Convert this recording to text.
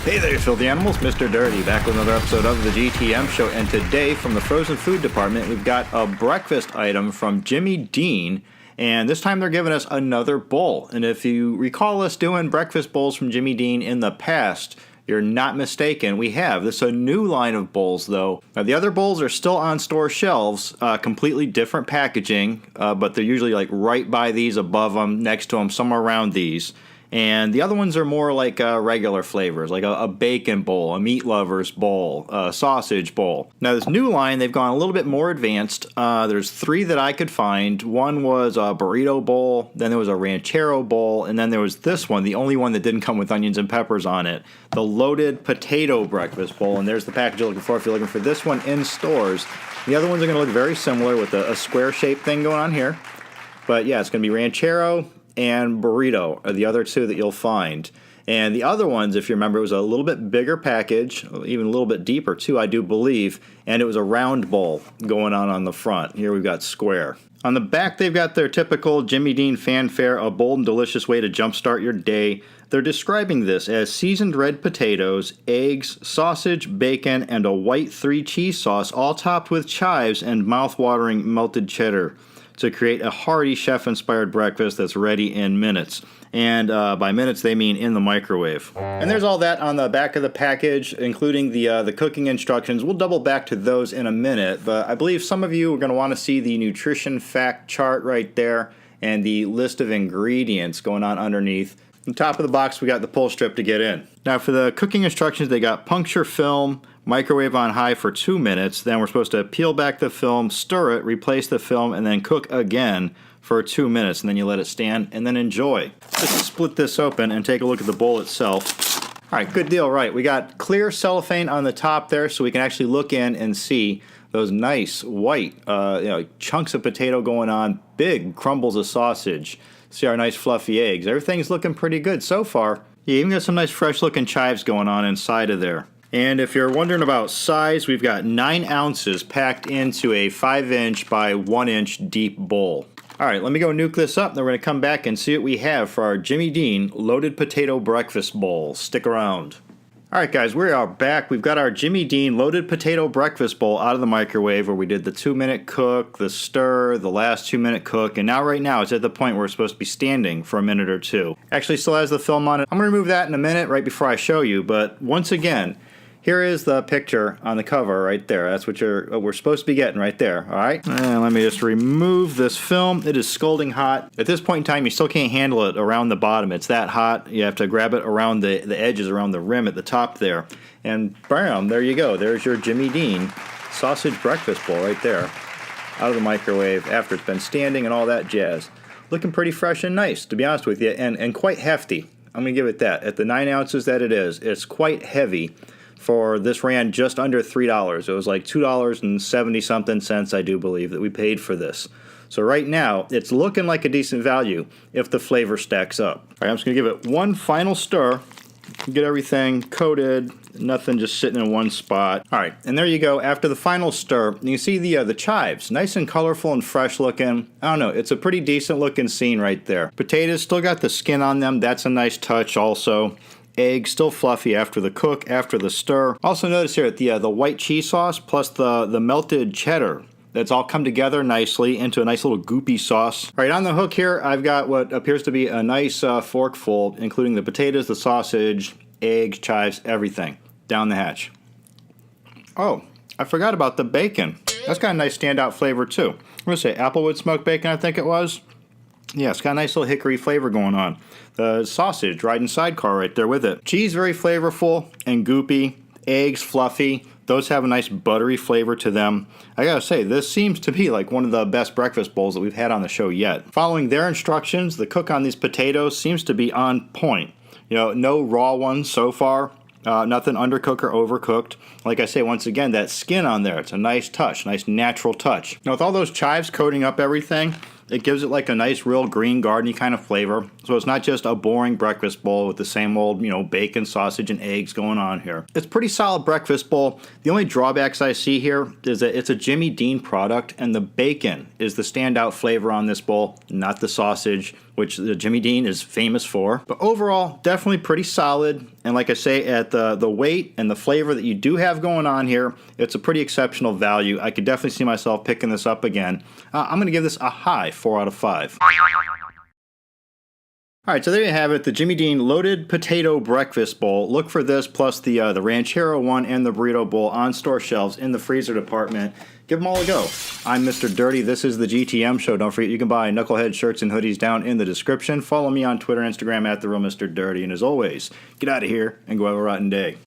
Hey there, filthy animals. Mr. Dirty back with another episode of the GTM show. And today, from the frozen food department, we've got a breakfast item from Jimmy Dean. And this time they're giving us another bowl. And if you recall us doing breakfast bowls from Jimmy Dean in the past, you're not mistaken. We have. This is a new line of bowls, though. Now, the other bowls are still on store shelves, completely different packaging, but they're usually like right by these, above them, next to them, somewhere around these. And the other ones are more like regular flavors, like a bacon bowl, a meat lover's bowl, a sausage bowl. Now, this new line, they've gone a little bit more advanced. There's three that I could find. One was a burrito bowl, then there was a ranchero bowl, and then there was this one, the only one that didn't come with onions and peppers on it, the loaded potato breakfast bowl. And there's the package you're looking for if you're looking for this one in stores. The other ones are going to look very similar with a square-shaped thing going on here. But yeah, it's going to be ranchero and burrito are the other two that you'll find. And the other ones, if you remember, it was a little bit bigger package, even a little bit deeper too, I do believe, and it was a round bowl going on the front. Here we've got square. On the back, they've got their typical Jimmy Dean fanfare, a bold and delicious way to jumpstart your day. They're describing this as seasoned red potatoes, eggs, sausage, bacon, and a white 3 cheese sauce, all topped with chives and mouth-watering melted cheddar, to create a hearty chef-inspired breakfast that's ready in minutes. And by minutes, they mean in the microwave. And there's all that on the back of the package, including the cooking instructions. We'll double back to those in a minute, but I believe some of you are going to want to see the nutrition fact chart right there and the list of ingredients going on underneath. On top of the box, we got the pull strip to get in. Now, for the cooking instructions, they got puncture film, microwave on high for 2 minutes. Then we're supposed to peel back the film, stir it, replace the film, and then cook again for 2 minutes. And then you let it stand and then enjoy. Let's split this open and take a look at the bowl itself. All right, good deal. Right, we got clear cellophane on the top there so we can actually look in and see those nice white chunks of potato going on, big crumbles of sausage. See our nice fluffy eggs. Everything's looking pretty good so far. You even got some nice fresh looking chives going on inside of there. And if you're wondering about size, we've got 9 ounces packed into a 5-inch by 1-inch deep bowl. All right, let me go nuke this up, then we're going to come back and see what we have for our Jimmy Dean loaded potato breakfast bowl. Stick around. All right, guys, we are back. We've got our Jimmy Dean loaded potato breakfast bowl out of the microwave where we did the 2-minute cook, the stir, the last 2-minute cook, and right now it's at the point where it's supposed to be standing for a minute or two. Actually still has the film on it. I'm going to remove that in a minute right before I show you, but once again, here is the picture on the cover right there. That's what we're supposed to be getting right there, all right? And let me just remove this film. It is scalding hot. At this point in time, you still can't handle it around the bottom. It's that hot. You have to grab it around the edges, around the rim at the top there. And bam, there you go. There's your Jimmy Dean sausage breakfast bowl right there out of the microwave after it's been standing and all that jazz. Looking pretty fresh and nice, to be honest with you, and quite hefty. I'm going to give it that. At the 9 ounces that it is, it's quite heavy. For this ran just under $3. It was like $2.70-something cents, I do believe, that we paid for this. So right now, it's looking like a decent value if the flavor stacks up. All right, I'm just going to give it one final stir. Get everything coated, nothing just sitting in one spot. All right, and there you go. After the final stir, you can see the chives, nice and colorful and fresh looking. I don't know, it's a pretty decent looking scene right there. Potatoes still got the skin on them. That's a nice touch also. Egg still fluffy after the cook, after the stir. Also notice here the white cheese sauce plus the melted cheddar. That's all come together nicely into a nice little goopy sauce. All right, on the hook here, I've got what appears to be a nice forkful, including the potatoes, the sausage, eggs, chives, everything down the hatch. Oh, I forgot about the bacon. That's got a nice standout flavor too. I'm gonna say applewood smoked bacon, I think it was. Yeah, it's got a nice little hickory flavor going on. The sausage riding sidecar right there with it. Cheese very flavorful and goopy. Eggs fluffy. Those have a nice buttery flavor to them. I gotta say, this seems to be like one of the best breakfast bowls that we've had on the show yet. Following their instructions, the cook on these potatoes seems to be on point. You know, no raw ones so far. Nothing undercooked or overcooked. Like I say, once again, that skin on there, it's a nice touch, nice natural touch. Now with all those chives coating up everything, it gives it like a nice real green gardeny kind of flavor. So it's not just a boring breakfast bowl with the same old, bacon, sausage, and eggs going on here. It's a pretty solid breakfast bowl. The only drawbacks I see here is that it's a Jimmy Dean product and the bacon is the standout flavor on this bowl, not the sausage, which Jimmy Dean is famous for. But overall, definitely pretty solid. And like I say, at the weight and the flavor that you do have going on here, it's a pretty exceptional value. I could definitely see myself picking this up again. I'm going to give this a high 4 out of 5. All right, so there you have it, the Jimmy Dean Loaded Potato Breakfast Bowl. Look for this plus the Ranchero one and the Burrito Bowl on store shelves in the freezer department. Give them all a go. I'm Mr. Dirty. This is the GTM Show. Don't forget you can buy Knucklehead shirts and hoodies down in the description. Follow me on Twitter and Instagram at TheRealMrDirty. And as always, get out of here and go have a rotten day.